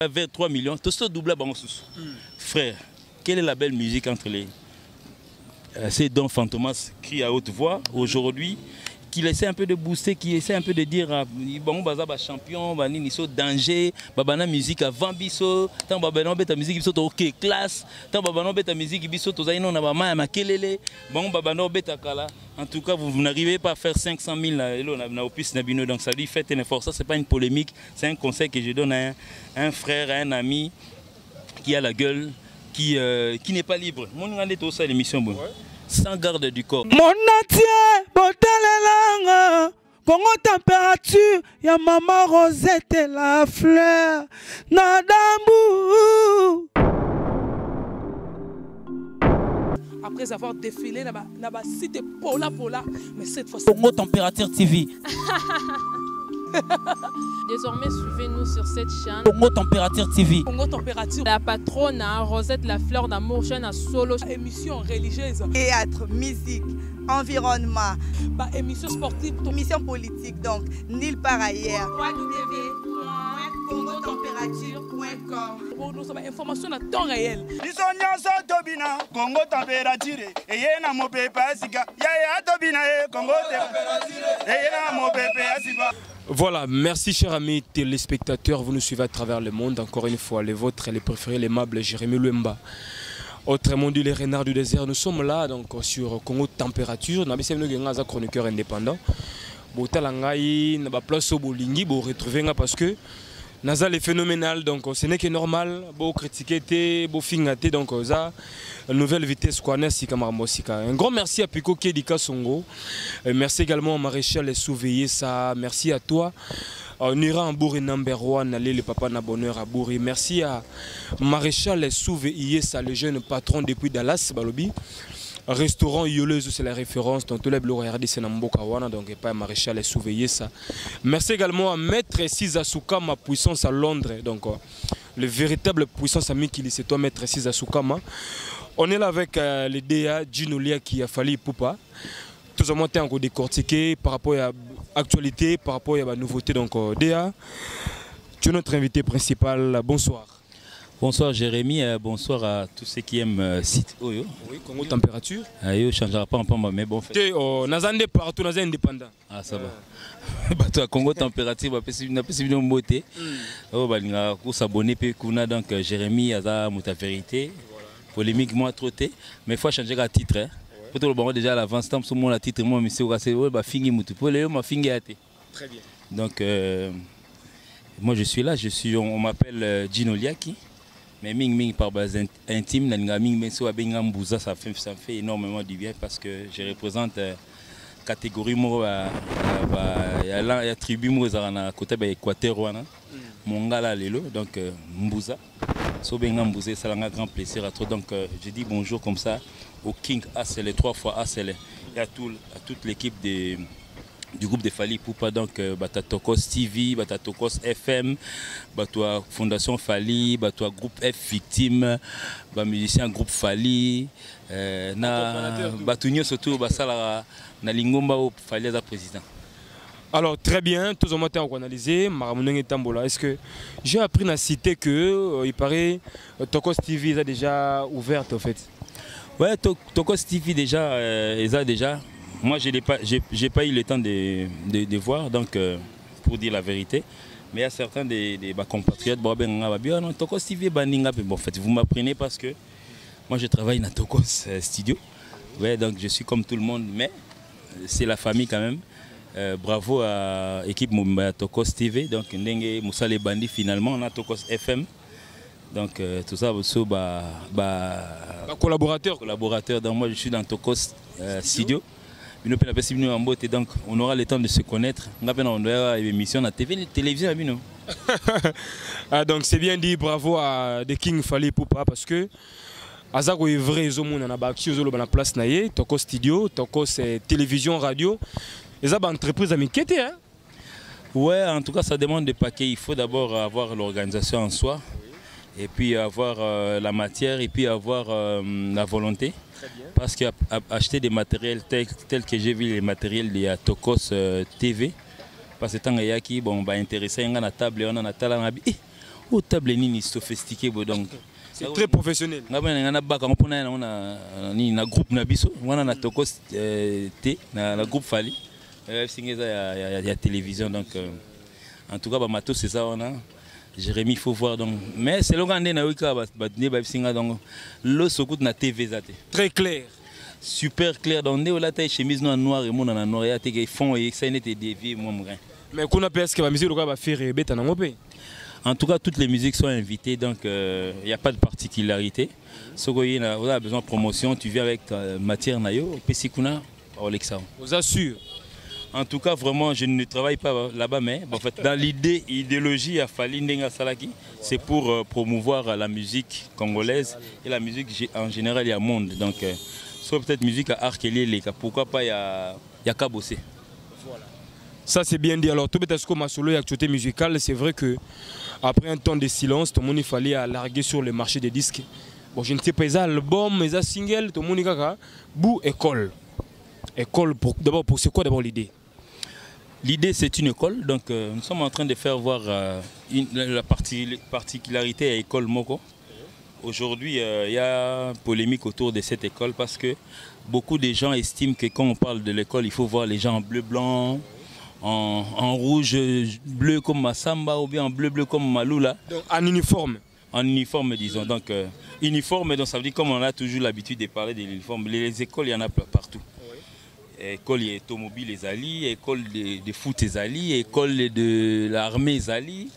Vers 3 millions, tout ça double à Bangosous. Frère, quelle est la belle musique entre les... C'est Don Fantomas crie à haute voix aujourd'hui, qu'il essaie un peu de booster, qui essaie un peu de dire bon bazaba champion, banini so danger, babana musique avant biso, tant babana beta musique biso ok classe, tant babana beta musique biso to zaino na bama makelele, bon babana beta kala. En tout cas, vous n'arrivez pas à faire 500 000 na opus nabino, donc ça dit faites un effort. Ça c'est pas une polémique, c'est un conseil que je donne à un frère, à un ami qui a la gueule, qui n'est pas libre. Mon regardez tout ça l'émission bon. Sans garde du corps. Mon atier, botalelanga, Congo température, ya maman Rosette et la fleur, Nadambu. Après avoir défilé dans la cité Pola, mais cette fois-ci. Congo Température TV. Désormais, suivez-nous sur cette chaîne. Congo Température TV. Congo Température. La patronne, Rosette la fleur d'amour, chaîne à solo. Émission religieuse. Théâtre, musique, environnement. Émission sportive. Émission politique, donc nulle part ailleurs. www.congotempérature.com. Pour nous avoir information à temps réel. Congo Température. Et y a mon pépé Asika. Ya Tobina Congo Température. Et y a mon pépé Asika. Voilà, merci chers amis téléspectateurs, vous nous suivez à travers le monde, encore une fois, les vôtres, les préférés, l'aimables Jérémy Luemba. Autrement dit, les renards du désert, nous sommes là donc sur Congo Température, nous avons un chroniqueur indépendant. Vous avez place au Bolingi, vous retrouvez parce que Nazal est phénoménal, donc ce n'est que normal, vous critiquez, vous fingez, donc ça, nouvelle vitesse quoi, un grand merci à Pico Kedika Songo, merci également à Maréchal et Souveillé ça, merci à toi. On ira en Bourri number 1, aller le papa na bonheur à Bourri. Merci à Maréchal et Souveillé ça, le jeune patron depuis Dallas, Balobi. Restaurant Yoleuse, c'est la référence dans tous les blocs regardez c'est Namboka Wana, donc pas Maréchal et Souveillé ça. Merci également à Maître Sizasukama, puissance à Londres, donc le véritable puissance ami qui c'est toi Maître Sizasukama. On est là avec le DA Ginolia qui a fallu Poupa. Tout le monde est encore décortiqué par rapport à l'actualité, par rapport à la nouveauté. Donc DA, tu es notre invité principal. Bonsoir. Bonsoir Jérémy, bonsoir à tous ceux qui aiment site Oyo. Oui, Congo Température. Ayo, changera pas en pamba, mais bon. On a un partout, on a indépendant. Ah, ça va. Toi, Congo Température, on a pas une beauté. On va s'abonner, puis donc Jérémy, Aza, Mouta Vérité. Polémique, moi, trotté. Mais il faut changer de titre. Pour tout le monde, déjà à l'avance, tant que le titre, moi, mais c'est fini, pour les hommes, fini. Très bien. Donc, moi, je suis là, on m'appelle Gino Liaki. Mais Ming par base intime, ça fait énormément du bien parce que je représente catégorie la tribu à côté de l'Équateur. Mon gars là, donc Mbouza. Mbouza, ça a un grand plaisir à toi. Donc je dis bonjour comme ça au King ACL, 3 fois ACL et à toute l'équipe du groupe de Fali Poupa, donc Batatokos TV, Batatokos FM, Batoa Fondation Fali, Batoa Groupe F Victime, musicien groupe Fali, Batunyo surtout, Basala Nalingomba au Fali à président. Alors très bien, tous les matins on analysé, Maramouneng et Tambola. Est-ce que j'ai appris à citer que il paraît Tokos TV est déjà ouverte en fait? Ouais, Tokos TV déjà, déjà. Moi, je n'ai pas eu le temps de voir, donc pour dire la vérité. Mais il y a certains des compatriotes qui disent Tokos TV, en fait, vous m'apprenez parce que moi, je travaille dans Tokos Studio. Ouais, donc je suis comme tout le monde, mais c'est la famille quand même. Bravo à l'équipe Tokos TV. Donc, Moussa les bandits, finalement, on a Tokos FM. Donc, tout ça, collaborateur. Donc, moi, je suis dans Tokos Studio. Donc on aura le temps de se connaître. On a une émission à la télévision. Donc c'est bien dit, bravo à The King Fali Poupa parce que Azako est vrai, ils ont la place naie, Tokos Studio, Tokos télévision, radio. Ils ont une entreprise à m'inquiéter. Ouais, en tout cas ça demande des paquets. Il faut d'abord avoir l'organisation en soi. Et puis avoir la matière et puis avoir la volonté. Parce qu'acheter des matériels tels que j'ai vu les matériels de Tokos TV, parce que tant qu'il y a qui bon intéressé à la table on a au table ni sophistiqué donc. C'est très professionnel. On a groupe Nabiso, on a un Tokos T, un groupe Fali. Il y a télévision donc en tout cas matos c'est ça on a. Jérémy il faut voir donc mais c'est le grand na wika donc le sokut na TV zate. Très clair. Super clair donc on a ta chemise noire et mon na noir ya te fond et ça n'était dévié moi mon. Mais qu'on a presque la musique va faire bête na mopé. En tout cas, toutes les musiques sont invitées, donc il n'y a pas de particularité. Si on a besoin de promotion, tu viens avec ta matière nayo, Pessikuna, Olexa. Vous assure. En tout cas, vraiment, je ne travaille pas là-bas, mais en fait, dans l'idéologie à Fali Ndenga Salaki, c'est pour promouvoir la musique congolaise et la musique en général, il y a monde. Donc, soit peut-être musique à Arkeli, pourquoi pas il y a qu'à bosser. Voilà. Ça, c'est bien dit. Alors, tout le monde a solo et actualité musicale, c'est vrai que après un temps de silence, tout le monde il fallait larguer sur le marché des disques. Bon, je ne sais pas, les albums, les singles, tout le monde a bout école. École, d'abord, pour c'est quoi d'abord l'idée? L'idée, c'est une école. Donc, nous sommes en train de faire voir la particularité à l'école Moko. Aujourd'hui, il y a polémique autour de cette école parce que beaucoup de gens estiment que quand on parle de l'école, il faut voir les gens en bleu-blanc, en rouge bleu comme Massamba ou bien en bleu comme Maloula. Donc en uniforme. En uniforme disons. Donc uniforme, donc ça veut dire comme on a toujours l'habitude de parler de l'uniforme. Les écoles, il y en a partout. Oui. École automobile les alliés, école de foot les alliés, école de l'armée les alliés,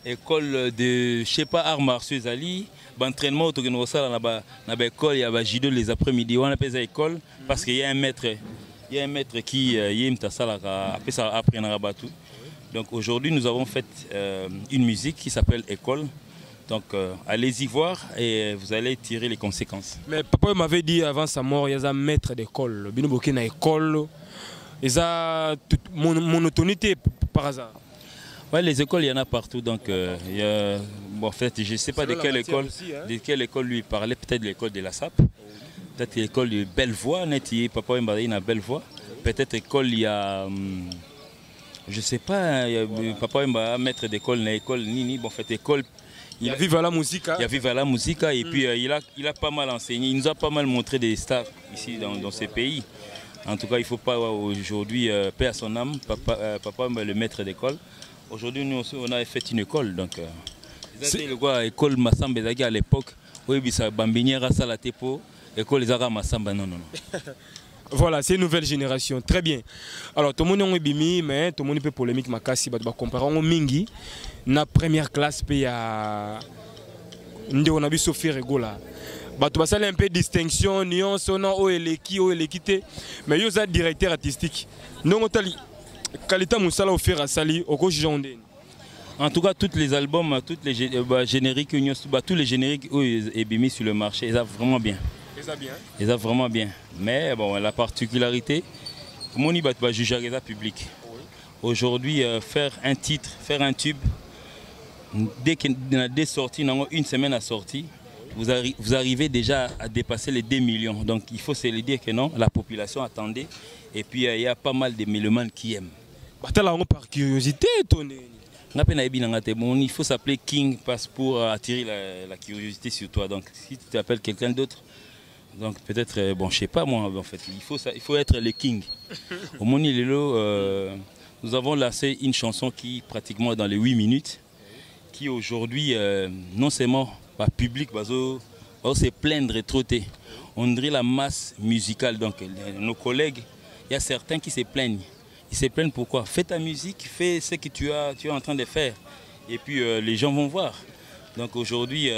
école de je sais pas arts martiaux les alliés. Entraînement autour de nous ça dans l'école, il y a judo les après-midi, on appelle ça école parce qu'il y a un maître. Il y a un maître qui apprend à rabattre. Donc aujourd'hui, nous avons fait une musique qui s'appelle École. Donc allez-y voir et vous allez tirer les conséquences. Mais papa m'avait dit avant sa mort, il y a un maître d'école. Il y a une école. Il y a une monotonité par hasard. Oui, les écoles, il y en a partout. Donc, bon, en fait, je ne sais pas de quelle école, aussi, hein? De quelle école lui parlait. Peut-être l'école de la SAP. Peut-être l'école de Bellevoie, papa il a Bellevoie. Peut-être l'école, il y a, je ne sais pas, papa il maître d'école, l'école Nini, bon, en fait, école. Il y a Viva la Musica. Il y a Viva la Musica et puis il a pas mal enseigné, il nous a pas mal montré des stars ici dans ces pays. En tout cas, il ne faut pas aujourd'hui, paix à son âme, papa le maître d'école. Aujourd'hui, nous aussi, on a fait une école. Donc, c'est l'école Massamba à l'époque, oui, ça Bambiniera Salatepo. École les Massamba, non. Voilà, c'est une nouvelle génération. Très bien. Alors, tout le monde est bimi, mais tout le monde peut polémique. Makasi, bah, comparer au Mingi, na première classe, puis à. On a vu Sophie Regola. Bah, tu vas saluer un peu distinction, nuance, on a l'équité. Mais il y a un directeur artistique. Non, Otali, qualité Moussala offert à Sali, au gauche Jondé. En tout cas, tous les albums, tous les génériques, tous les génériques sont mis sur le marché, ils ont vraiment bien. Ils ont vraiment bien. Mais bon, la particularité, mon ibat va juger les public. Aujourd'hui, faire un titre, faire un tube, dès qu'il y a des sorties, une semaine à sortie, vous arrivez déjà à dépasser les 2 millions. Donc il faut se le dire que non, la population attendait. Et puis il y a pas mal de mélomanes qui aiment. Par curiosité, il faut s'appeler King pour attirer la curiosité sur toi. Donc si tu t'appelles quelqu'un d'autre, donc peut-être, bon, je sais pas moi, en fait, il faut être le King. Au Moni Lelo, nous avons lancé une chanson qui pratiquement dans les 8 minutes, qui aujourd'hui, non seulement par public, va se plaindre et trotter. On dirait la masse musicale. Donc nos collègues, il y a certains qui se plaignent. Ils se plaignent pourquoi? Fais ta musique, fais ce que tu es en train de faire. Et puis les gens vont voir. Donc aujourd'hui,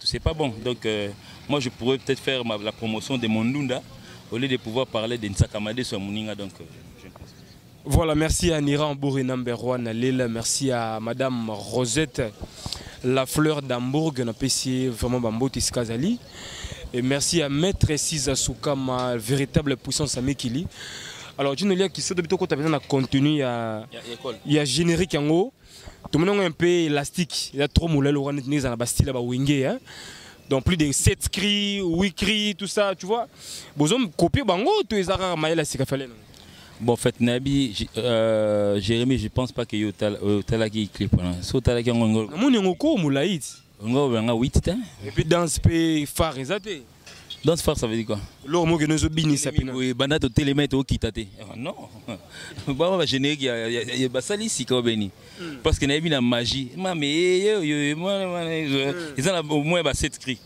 c'est pas bon. Donc moi je pourrais peut-être faire la promotion de mon Ndunda au lieu de pouvoir parler de Nsakamade sur Mouninga. Donc voilà, merci à Nira Mbouri number 1 Lila, merci à Madame Rosette La Fleur d'Hambourg, on a apprécié vraiment Bamboti Skazali. Et merci à Maître Siza Soukama, véritable puissance à Mekili. Alors, tu nous dis qu'il y a contenu, il y a générique en haut. Tout le monde est un peu élastique. Il y a trop de moulins, il y a Bastille, il donc plus de 7 cris, 8 cris, tout ça, tu vois. Vous avez copié, tu es à Maïla Sikafalen. Bon, en fait, Nabi, Jérémy, je pense pas que tu as qui clip. Si tu as qui on a 8 ans. Et puis danse phare, exactement. Danse phare, ça veut dire quoi? L'homme qui nous a bini sapina. Oui, banat au télémètre au kitate. Non. Bah, va générer qu'il y a basali si quand béni. Parce que Nabi la magie. Mais ils ont au moins cette cri.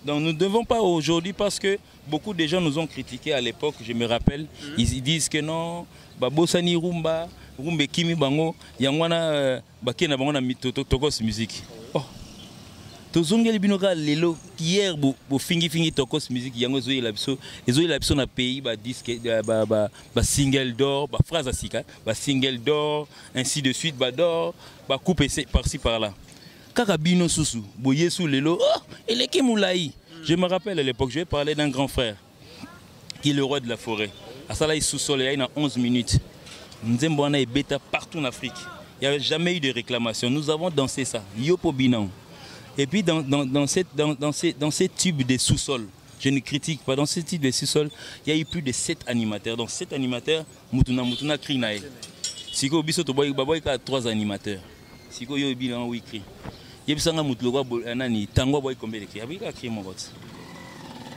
Donc nous ne devons pas aujourd'hui parce que beaucoup de gens nous ont critiqué à l'époque, je me rappelle. Ils disent que non, Babosani Rumba, Rumbe Kimi Bango, Yangwana Bakena Bango na Tokos musique. Oh. Tozongeli binoka lelo hier bo fingi Tokos musique yango zoyi la biso, ezoyi la biso na pays ba disque ba single d'or, ba phrase asika, ba single d'or, ainsi de suite, ba d'or, ba coupe par-ci par-là. Karabino Soussou, Boyesou Lelo, oh, il est qui Moulaï. Je me rappelle à l'époque, je vais parler d'un grand frère qui est le roi de la forêt. À ça là, il sous-sol, il y a 11 minutes. Nzembouana et Beta partout en Afrique. Il n'y avait jamais eu de réclamation. Nous avons dansé ça. Yopo Binan. Et puis dans ces tubes de sous-sol, je ne critique pas, dans ces tubes de sous-sol, il y a eu plus de 7 animateurs. Donc 7 animateurs, Mutuna Krinae. Siko Biso Toboy Baboy, 3 animateurs. Siko yo bilan oui cri. Yebisanga mutloga nani tango boy combien de cri. Abika cri mon pote.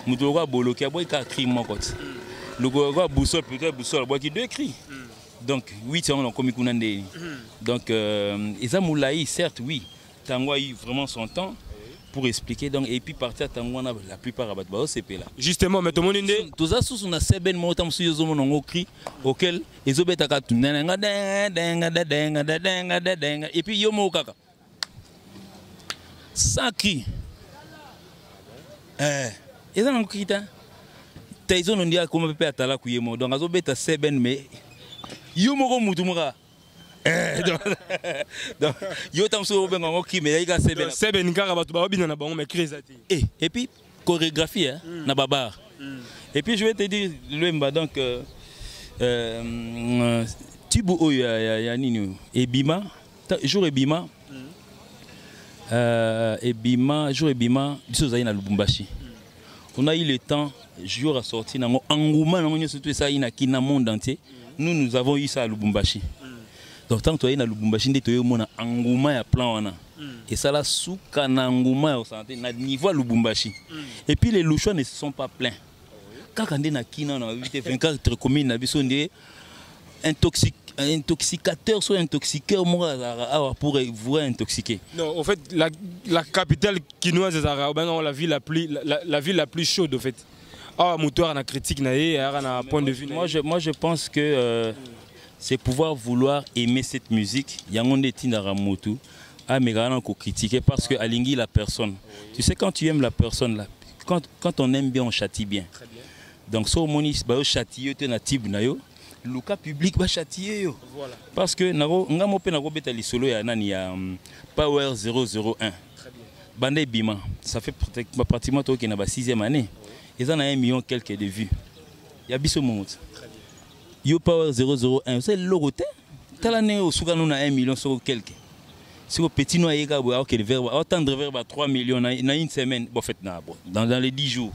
Mutloga boloki boy ka cri mon pote. Logo boussole peut-être boussole boy qui 2 cris. Donc 8 ans on comme kunande. Donc Eza Moulaï certes oui, tango a eu vraiment son temps pour expliquer donc et puis partir tango on a la plupart abat ba OCP là. Justement mais tout le monde inde toza sous on a seben motam sous yo zomo ngo cri auquel ezobeta ka tunanga denga et puis yo mo kaka sans cri eza ngo kita taizo no ndia comme pepe atala kuyemo donc azobeta seben mais yo mo ko mutu moka donc yo tam so benga ngo cri mais ika seben kaka batu ba bina na bango mais cri zati et puis chorégraphie hein na babar. Et puis je vais te dire Lemba donc Tibu Oyo ya nini Ebima jour Ebima jour Ebima biso zali na Lubumbashi. On a eu le temps jour à sortir na engouement na surtout ça ina kina monde entier. Nous avons eu ça à Lubumbashi. Donc tant que tu es na Lubumbashi nde to yo mona engouement ya plan wana. Et ça là sous kananguma au santé na niveau à Lubumbashi. Et puis les louchois ne se sont pas plaints. Quand on est na kina na 24 communes na biso ndé intoxicateur soit intoxiqueur pour vous intoxiquer. Non, en fait la capitale quinoise des Arabes, la ville la plus chaude en fait. Ah, moteur na critique na na point de vue. Moi je pense que c'est pouvoir vouloir aimer cette musique. Yangonde Tindara Motu. Ah, mais on peut critiquer parce que alingi la personne. Tu sais, quand tu aimes la personne, là, quand on aime bien, on châtie bien. Donc, si on châtie, tu as le cas public va châtier. Voilà. Parce que Power 001. Bandé Bima, ça fait pratiquement 6e année. Ils en ont 1 million quelques de vues. Il y a Bisso Momot. Yo Power 001, c'est le logoté. T'as l'année au Soukano na 1 million sur quelques. Si vous petit noyé, attendre vers 3 millions dans une semaine, dans les 10 jours.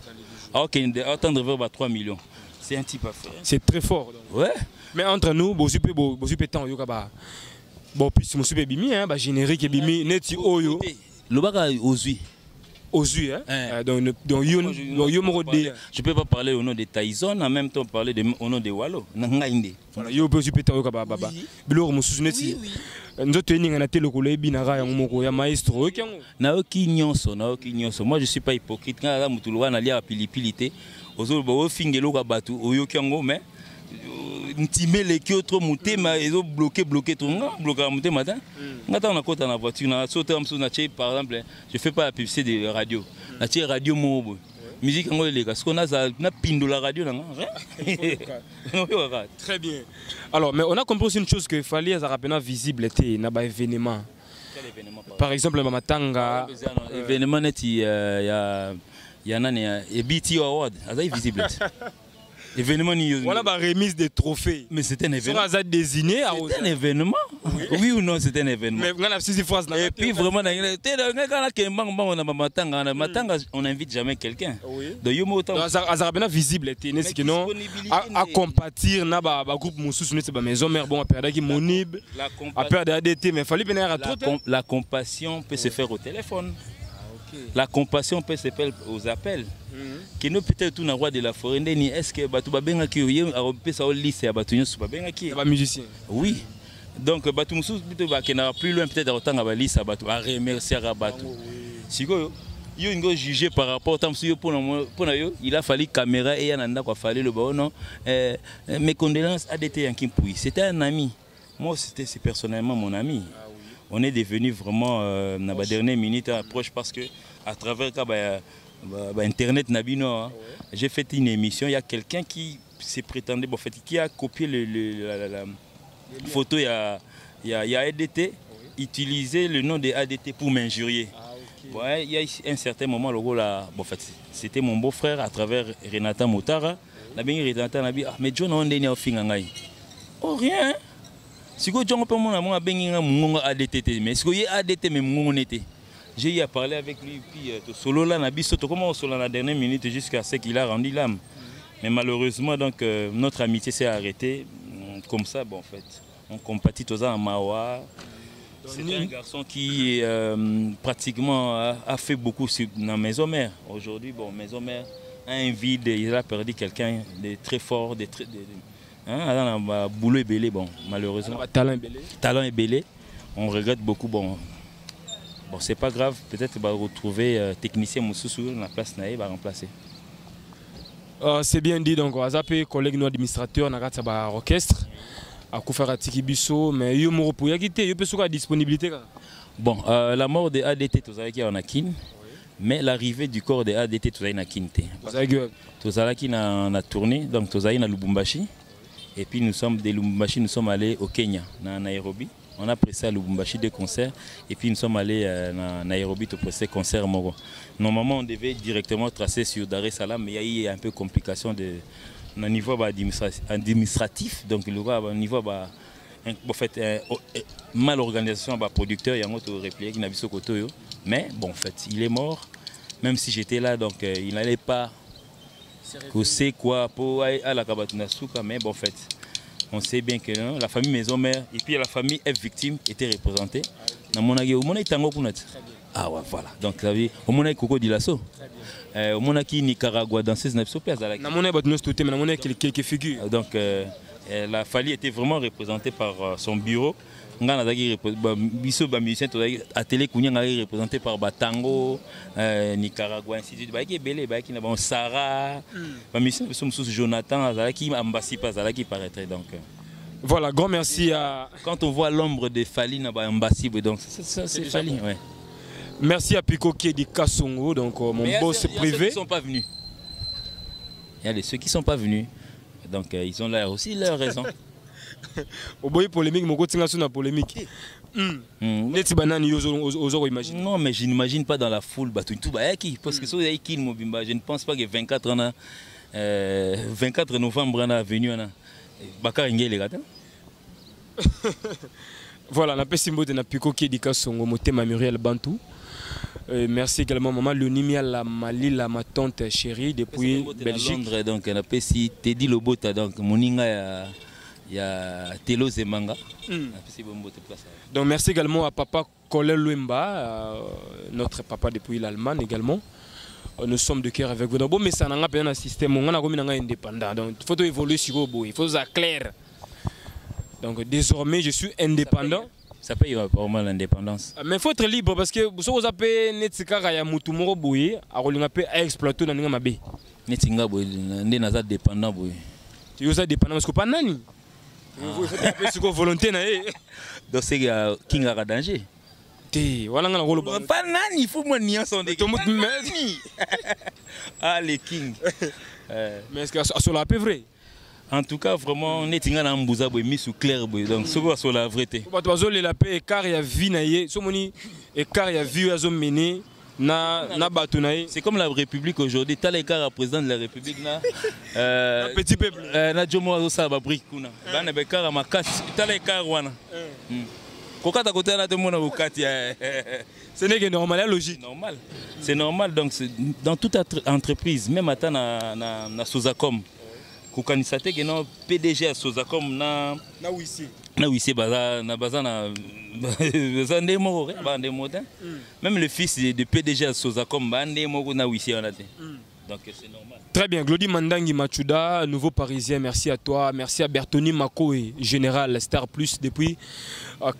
Attendre vers 3 millions. C'est un type à faire. C'est très fort. Donc. Ouais. Mais entre nous, générique bimi, neti oyo. Le baga Ozui. Ozui, hein? Je peux pas parler au nom de Tyson, en même temps parler au nom de Wallo. Voilà, yo peux super tayo kaba baba. Bilor mususu neti. Nzoto eninga na telo kola ebinaka ya moko ya maestro okiango. Naoki nyonso. Moi je suis pas hypocrite. Quand la mutuluwa na lia pilipilité, ozo bo fingelo ka batu oyokiango mais ntime les qui autre mutema ezo bloqué tout bloquer mutema matin. Ngata on a côté na voiture na sauter na par exemple, je fais pas la publicité de radio. Na tie radio mobo. Musique en les gars, ce qu'on a na pindo la radio Très bien. Alors mais on a compris aussi une chose que fallait à rappeler visible était na ba événement. Quel événement par exemple Mamatanga événement net il y a nani et BT Award, ça visible. Événement voilà la remise des trophées. Mais c'était un événement. Ça désigné c'est un événement. Oui ou non, c'est un événement. Et puis vraiment, on n'invite jamais quelqu'un. Donc visible, à compatir na groupe Moussous, maison mère bon à Monib, à perdre ADT, mais fallait bien la compassion peut se faire au téléphone. La compassion peut se faire aux appels. Qui nous peut-être tout roi de la forêt ni est-ce que batu babenga ki yo peut ça au lycée batu nyosu babenga ki ba musicien. Oui. Donc batu musu plutôt ba kena plus loin peut-être autant ba lycée batu à remercier batu. Siko yo ngo juger par rapport tam si yo pour yo il a fallu caméra et yananda quoi fallait le bon non mes condoléances ADT Yankim Pouy. C'était un ami. Moi c'était personnellement mon ami. On est devenu vraiment dans la dernière minute proche parce que à travers Internet Nabino, j'ai fait une émission. Il y a quelqu'un qui s'est prétendu, qui a copié la photo. Il y a ADT, utilisé le nom de ADT pour m'injurier. Ouais, il y a un certain moment, c'était mon beau-frère à travers Renata Motara. Renata a dit, mais John, on est né oh, rien. Si vous avez ADT, mais si vous avez ADT, mais j'ai eu à parler avec lui, puis solo là, comment solo la dernière minute jusqu'à ce qu'il a rendu l'âme. Mais malheureusement, donc, notre amitié s'est arrêtée comme ça. Bon, en fait, on compatit aux en Mawa. C'est un garçon qui pratiquement a fait beaucoup dans Maison Mère. Aujourd'hui, bon, Maison Mère a un vide, il a perdu quelqu'un de très fort, boulot est belé, bon, malheureusement. Talent est belé. On regrette beaucoup. Bon, c'est pas grave. Peut-être va retrouver technicien Moussoussou dans la place Naïe va remplacer. C'est bien dit. Donc, Azapé, collègue nous administrateur, n'a pas orchestre. À Koufara Tikibiso, mais il y a une disponibilité. Bon, la mort de ADT, tout ça qui est en Akin. Mais l'arrivée du corps de ADT, tout ça est en Akin. Tout ça qui a tourné, donc tout ça est à Lubumbashi. Et puis nous sommes de Lubumbashi, nous sommes allés au Kenya, à Nairobi. On a pressé à Lubumbashi des concerts. Et puis nous sommes allés à Nairobi pour presser concert Moro. Normalement, on devait directement tracer sur Dar es Salaam, mais il y a eu un peu de complication au niveau administratif. Donc, au niveau en fait, mal organisation, producteur, il y a un autre replié qui n'a vu ce côté. Mais bon, en fait, il est mort. Même si j'étais là, donc il n'allait pas. On sait quoi pour à la Kabatuna Souka, mais bon, en fait, on sait bien que non, la famille Maison Mère et puis la famille F victime était représentée. Dans mon avis, au moins Tango Kunat. Ah ouais, voilà. Donc ça veut au moins Coco Dilasso. Au moins qui Nicaragua dans ces neuf sopes. Dans mon avis, nous tout mais dans quelques figures. Donc la famille était vraiment représentée par son bureau. Ngana dagi biso ba musicien to à télé kunya ngai représenté par Batango Nicaragua institut ba ki belé ba ki na bon Sarah ba musicien biso mususu Jonathan azalaki ambassi pas azalaki paraître donc voilà, grand merci à quand on voit l'ombre de Fali na ba ambassi donc ça c'est Fali ouais. Merci à Pico qui est du Kassongo donc mon boss privé. Ils sont pas venus. Il y a ceux qui sont pas venus. Donc ils ont là aussi leur raison. Au bout polémique, mon côté sur la polémique. Non, mais je n'imagine pas dans la foule parce que je ne pense pas que 24 novembre on a venu Bakar Ngé gars. Voilà, la pessimbo de Napiko qui est du Kassongo, Motema Muriel Bantou. Merci également maman Leonimia la Malila, ma tante chérie depuis Belgique. Londres, donc on a pessi Teddy Lobota donc moninga il y a Telo Zemanga. Donc merci également à papa Colin Luemba, notre papa depuis l'Allemagne également. Nous sommes de cœur avec vous. Bon, mais ça n'a pas un système, on a un indépendant. Donc il faut évoluer sur le bout, il faut ça clair. Donc désormais je suis indépendant. Ça paye pas mal l'indépendance. Mais il faut être libre parce que vous avez Netsikara ya Mutumoro Boye, à exploiter dans le Mabé. Netsinga Boye, n'est dépendant Boye. Tu es dépendant parce que pas nani. Il faut volonté na donc c'est King a danger. Voilà on a rôle pas nani, il faut moi nier son dé. Ah les King. Mais est-ce que ça la peu vrai? En tout cas vraiment netinga na mbuza boy mis sous clair boy donc ce quoi sur la vérité. Ba tozo le la paix car ya vie na ye, so moni et car ya vie azo mené na batunaï. C'est comme la République aujourd'hui. T'as les cas président de la République là. Petit peuple. Na Jomo ça va brique kuna. Bana bekara makasi. T'as les cas wana. Kokata côté là tout le monde au kati. Ce n'est que normal, la logique. Normal. C'est normal donc dans toute entreprise, même à na Sozacom. Kokanisate que non PDG à Sozacom na ici. Na oui, c'est bazar, na bazar na bazar moko, bande motin. Même le fils de PDG à Sozacom, bande moko na oui, c'est on a dit. Donc c'est normal. Très bien, Glody Mandangi Machuda, nouveau parisien, merci à toi, merci à Bertoni Makoé, général Star Plus depuis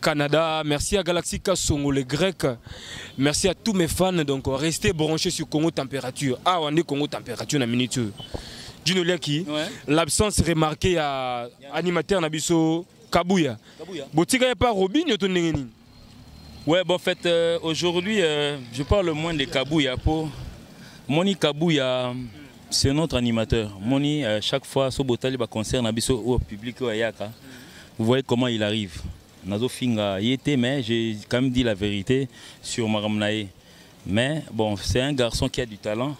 Canada, merci à Galaxy Kassongo, les Grecs, merci à tous mes fans, donc restez branchés sur Congo Température. Ah, on est Congo Température na minute. Dino Liaki, l'absence remarquée à animateur Nabiso Kabouya. Botika pas Robin ton nengeni. Ouais, bon en fait aujourd'hui je parle moins de Kabouya pour Moni Kabouya, c'est notre animateur. Moni chaque fois so botali ba concert Nabiso au public au Ayaka. Vous voyez comment il arrive. Nazo finga yete mais j'ai quand même dit la vérité sur Maramnae. Mais bon, c'est un garçon qui a du talent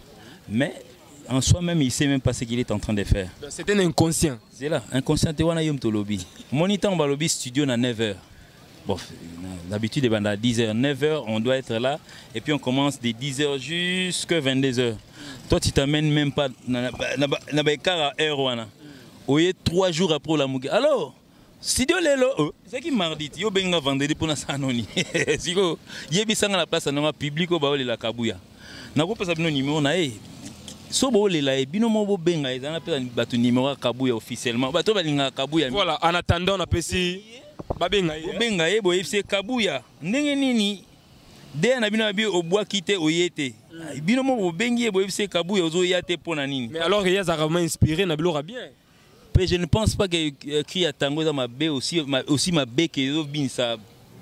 mais en soi-même, il ne sait même pas ce qu'il est en train de faire. C'est un inconscient. C'est là, inconscient. Monitor en lobby studio à 9h. Bon, d'habitude, à 10h, 9h, on doit être là. Et puis on commence de 10h jusqu'à 22h. Toi, tu t'amènes même pas à heure. On est 3 jours après la mougue. Alors, studio Lelo, c'est qui mardi, yo benga vendredi pour na sanoni. Siko, yebisanga la place na public au baoli la Kabouya. Na ko pesa bino numéro na so bolela bino mo bo benga ezana pesa batu numéro Kabouya officiellement. Bato balinga Kabouya. Voilà, en attendant on a pesi babenga benga bo FC Kabouya. Ndenge nini de na bino bi obwa kite oyete. Bino mo bo bengi bo FC Kabouya ozo yate pona nini. Mais alors il y a vraiment inspiré na bilora bien. Je ne pense pas que qui a tango dans ma baie aussi ma baie que binsa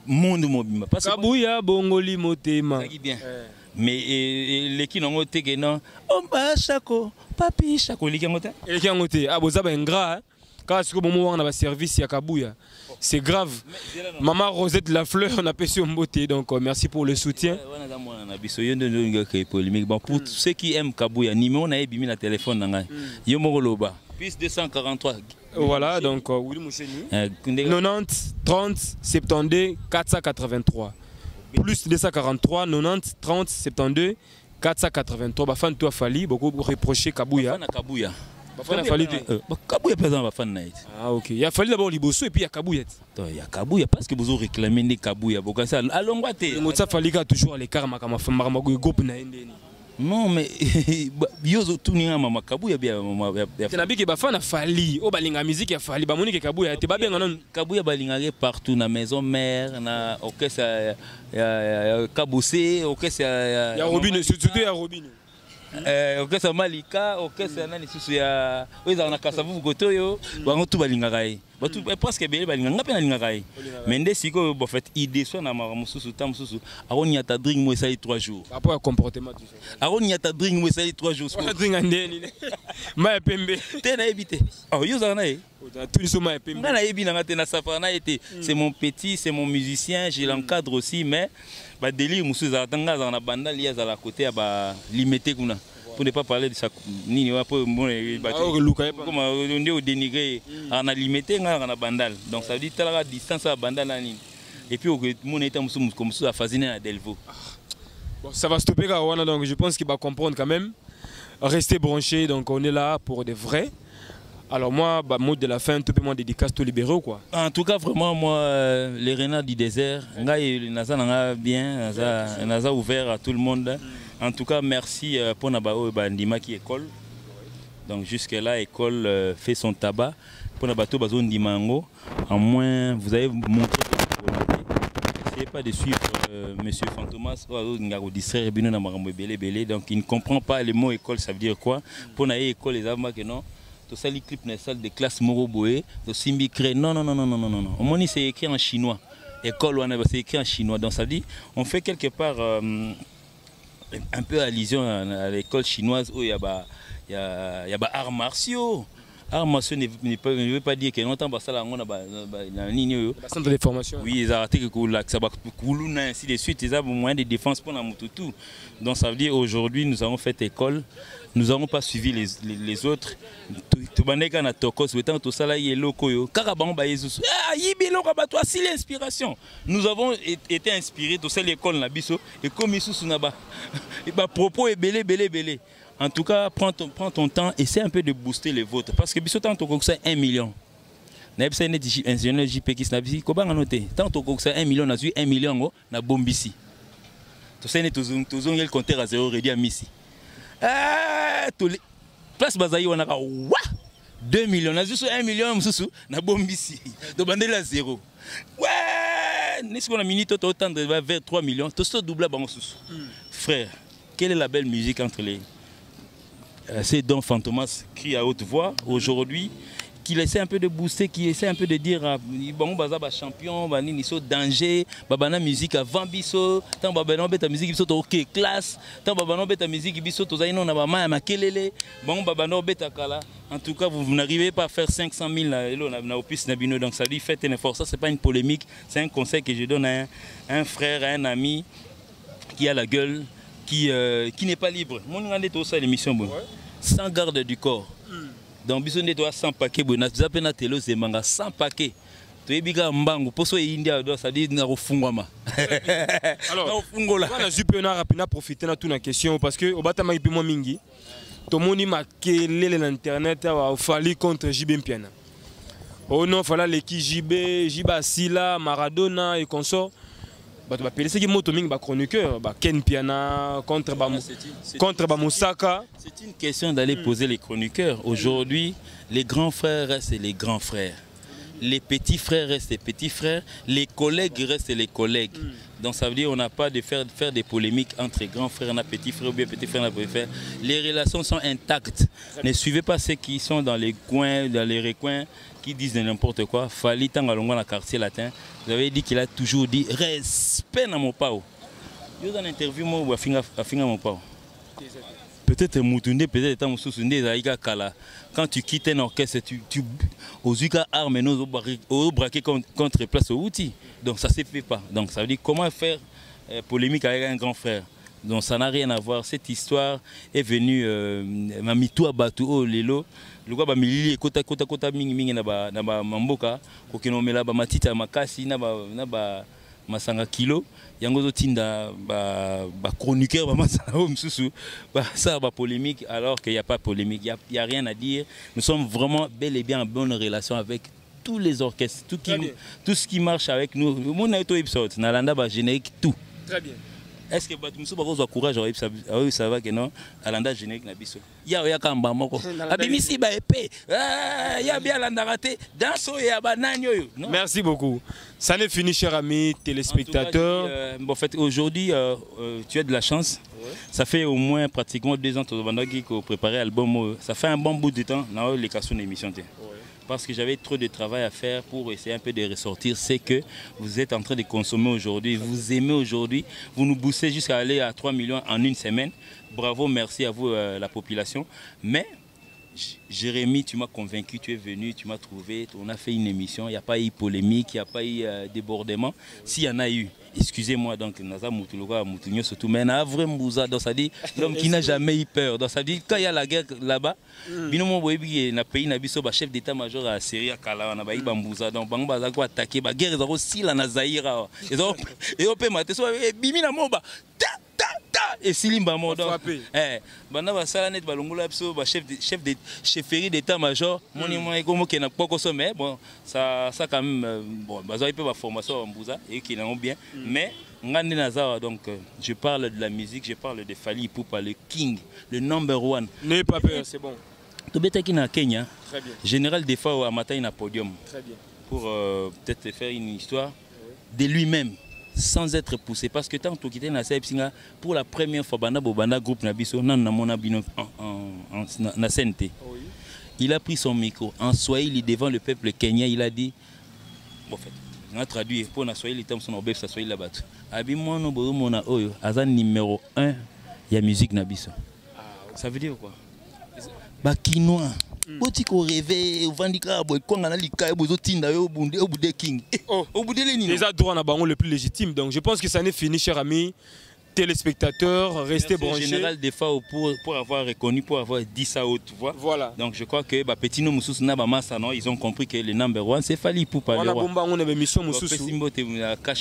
monde mobile. Parce que Kabouya bongoli motema. Bien. Mais les qui n'ont pas été non. Omba chako, papi chako les qui ont été. Les qui ont été. Ah boza ben gras. Quand est-ce que bon moment on a service à Kabouya. C'est grave. Maman Rosette la fleur on a pêché au beauté donc merci pour le soutien. Bon pour ceux qui aiment Kabouya, numéro na ebimi na téléphone nanga. Yo mokoloba. Plus 243. Voilà donc Willy Mousseni. 90 30 72 483. Plus 243 90 30 72 483. Ba fan toi fali beaucoup reprocher Kabouya. Kabouya. Kabouya présent fan night. Ah OK. Il a fallu d'abord Liboso et puis il y a Kabouya. Il y a Kabouya parce que vous réclamez des Kabouya. Bokasa alongwate. Motsa fali ka toujours les karma kama fama groupe na ndeni. Non mais yozo tuninga mama Kabouya bien mama. Tenabiki ba fan fali o balinga musique ya fali ba monique Kabouya te ba bien non. Kabouya balinga partout na maison mère na orchestre ya Kaboussé orchestre ya Robin surtout ya Robin. Orchestre Malika orchestre nani susu ya oza na Kasavu Gotoyo bango tu balinga kai. Batu presque bele balinga ngape na linga kai. Mais nde siko bo fait idée so na maramususu tamususu aroni ata drink mo esali 3 jours. Rapport à comportement tout ça. Aroni ata drink mo esali 3 jours. Drink andeni. Ma pembe. Te na ebité. Oh yo za na e. Tout so ma pembe. Na ebi na ngate na safana été. C'est mon petit, c'est mon musicien, je l'encadre aussi mais ba délire musu za tanga za na banda lia za la côté ba limité kuna. Pour ne pas parler de ça nini wa pour mon comme on dit au dénigrer on a limité na bandal donc ça veut dire la distance à bandal nini et puis mon état comme ça fasciné à Delvaux. Bon ça va stopper là donc je pense qu'il va comprendre quand même. Restez branchés donc on est là pour de vrai. Alors moi, mot de la fin, tout peu moins dédicace tous libéraux quoi. En tout cas vraiment moi les renards du désert, naza bien, naza ouvert à tout le monde. En tout cas merci pour Nabao Bandima qui école. Donc jusque là école fait son tabac pour Nabato Bazo Ndimango. En moins vous avez montré que vous n'essayez pas de suivre monsieur Fantomas ou distraire Bino na marambo belé donc il ne comprend pas le mot école ça veut dire quoi. Pour na école les avons que non. Tout ça, les clips dans salle de classe Moroboé, de Simbi crée. Non. Au moins, c'est écrit en chinois. École, c'est écrit en chinois. Donc, ça dit, on fait quelque part un peu allusion à l'école chinoise où il y a arts martiaux. Art martiaux ne veut pas dire que longtemps ça la centre de formation. Oui, ils ont arrêté que ça va ainsi de suite. Ils ont moyen de défense pour la tout. Donc ça veut dire aujourd'hui nous avons fait école, nous n'avons pas suivi les autres. Nous avons été inspirés de cette école et comme ils propos est belé. En tout cas, prends ton temps, essaie un peu de booster les vôtres. Parce que si tu as 1 million, tu as un ingénieur JP qui s'est dit, tant que 1 million, tu as 1 million, tu as bombissi. Tu as le compteur à 0 réduit à Missi. Place Bazaï, on a 2 millions, tu as 1 million, tu as bombissi. Tu as la 0. Ouais, nous avons une minute, tu as vers 3 millions, tu as doublé. Frère, quelle est la belle musique entre les... C'est Don Fantomas crie à haute voix aujourd'hui, qu'il essaie un peu de booster, qui essaie un peu de dire bon bazaba champion, bani niso danger, babana musique avant biso, tant babana beta musique biso to ok classe, tant babana beta musique biso to zaino na bama makelele, bon babana beta kala. En tout cas, vous n'arrivez pas à faire 500 000 na opus na bino, donc ça dit faites un effort. Ça c'est pas une polémique, c'est un conseil que je donne à un frère, à un ami qui a la gueule. Qui n'est pas libre. Mon regardez tout ça l'émission sans garde du corps. Donc besoin de toi sans paquet bon tu appelles na télé c'est manga sans paquet. Tu es biga mbangu poso india ça dit na rofungwama. Alors na supena rapina profiter na tout na question parce que obata mai pimo mingi. To moni makelele na internet a fali contre JB Mpiana. Oh non, fallait l'équipe JB Sila, Maradona et consort. C'est chroniqueur, Ken Piana contre Moussaka. C'est une question d'aller poser les chroniqueurs. Aujourd'hui, les grands frères restent les grands frères. Les petits frères restent les petits frères. Les collègues restent les collègues. Donc ça veut dire qu'on n'a pas de faire des polémiques entre grands frères et petits frères ou bien petits frères et petits frères. Les relations sont intactes. Ne suivez pas ceux qui sont dans les coins, dans les recoins, qui disent n'importe quoi. Fali Tangalonga dans le quartier latin. Vous avez dit qu'il a toujours dit respect dans mon pao. Je dans l'interview moi afinga mon pao. Peut-être Moutoundé, peut-être tant Moussousoundé, Zaïga Kala. Quand tu quittes un orchestre, tu aux Uka armes au braquet contre place au outil. Donc ça ne se fait pas. Donc ça veut dire comment faire polémique avec un grand frère. Donc ça n'a rien à voir. Cette histoire est venue Mamitou Abatou au Lelo. Le gars milili kota mingi na ba mamboka ko kinomela ba matita makasi na ba masanga kilo yango zo tinda ba chroniqueur ba masanga msusu ba ça ba polémique alors qu'il y a pas polémique, il y a rien à dire. Nous sommes vraiment bel et bien en bonne relation avec tous les orchestres, tout ce qui marche avec nous. Mon auto épisode nalanda ba générique tout. Très bien. Est-ce que Batumso a courage à savoir que non, à l'anda générique Nabiso. Ya kamba moko. Abimisi ba épée. Ya bien l'anda raté. Danso ya bananyo. Merci beaucoup. Ça n'est fini, chers amis téléspectateurs. En fait, aujourd'hui, tu as de la chance. Ouais. Ça fait au moins pratiquement 2 ans que tu as préparé l'album. Ça fait un bon bout de temps. Dans les questions d'émission. Parce que j'avais trop de travail à faire pour essayer un peu de ressortir. C'est que vous êtes en train de consommer aujourd'hui, vous aimez aujourd'hui, vous nous boostez jusqu'à aller à 3 millions en une semaine. Bravo, merci à vous la population. Mais Jérémy, tu m'as convaincu, tu es venu, tu m'as trouvé, on a fait une émission, il n'y a pas eu polémique, il n'y a pas eu débordement. S'il y en a eu, excusez-moi, donc Naza Moutouloga, Moutounio surtout, mais un vrai Mbouza, donc ça dit l'homme qui n'a jamais eu peur. Donc ça dit quand il y a la guerre là-bas, binomo boyebi na pays na biso ba chef d'état-major à Syrie à Kala na ba iba Mbouza, donc bango baza ko attaquer ba guerre ezako sila na Zaïra. Et on peut mater so bimi na moba. Et Silimba Mondon. Bana basala net balongola biso ba chef de chefferie d'état-major, monument comme qui n'a pas consommé. Bon, ça quand même bon, baza peut ba formation en Mbouza et qui n'ont bien, mais ngandi nazawa donc je parle de la musique, je parle de Fally Ipupa, le king, le number one. N'ayez pas peur, c'est bon. Tobetaki na Kenya. Très bien. Général des fois à matin na podium. Très bien. Pour peut-être faire une histoire de lui-même. Sans être poussé, parce que tant que tu es pour la première fois, Banda groupe Nabiso, na CNT. Il a pris son micro en Swahili devant le peuple kenyan. Il a dit, bon, en fait, on a traduit pour na Swahili, il son obéf, ça Swahili là-bas. Abimono Borumona Oyo, Azan numéro 1, il y a musique Nabiso. Ça veut dire quoi? Bakinois, boti ko rêver vandika boy konga na lika e bozo tinda yo bunde king obudele ni les droits na bango le plus légitime. Donc je pense que ça n'est fini, chers amis téléspectateurs, restez branchés. En général des fois pour avoir reconnu, pour avoir dit ça haute voix. Voilà. Donc je crois que petit no mususu na ba massa non, ils ont compris que le number one c'est Fally Ipupa. On a bomba on a émission mususu.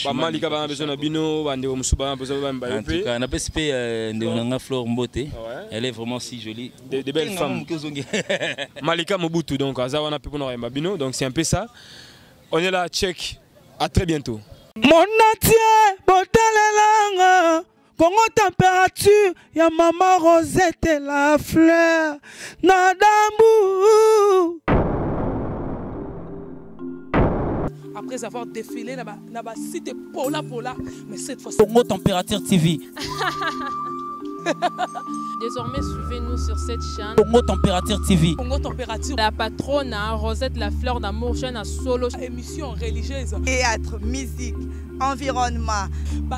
Ba malika ba besoin na bino bande mususu ba besoin ba en tout cas, na PSP de Flore Mbote. Elle est vraiment si jolie. De belles femmes. Malika Mobutu donc azawana pe pour na bino, donc c'est un peu ça. On est là, check. À très bientôt. Mon atier botalelanga Congo température, ya maman Rosette la fleur, Nadambu. Après avoir défilé là-bas, cité Pola, mais cette fois-ci. Congo Température TV. Désormais, suivez-nous sur cette chaîne. Congo Température TV. Congo Température. La patronne Rosette la fleur d'amour, chaîne à solo. Émission religieuse. Théâtre, musique, environnement.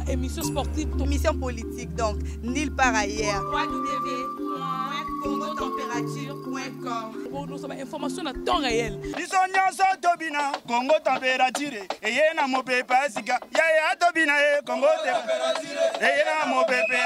Émission sportive. Émission politique, donc nulle part ailleurs. www.congotempérature.com. Pour nous avoir information à temps réel. Congo température. Et y a mon pépé, Congo température. Et y a mon pépé,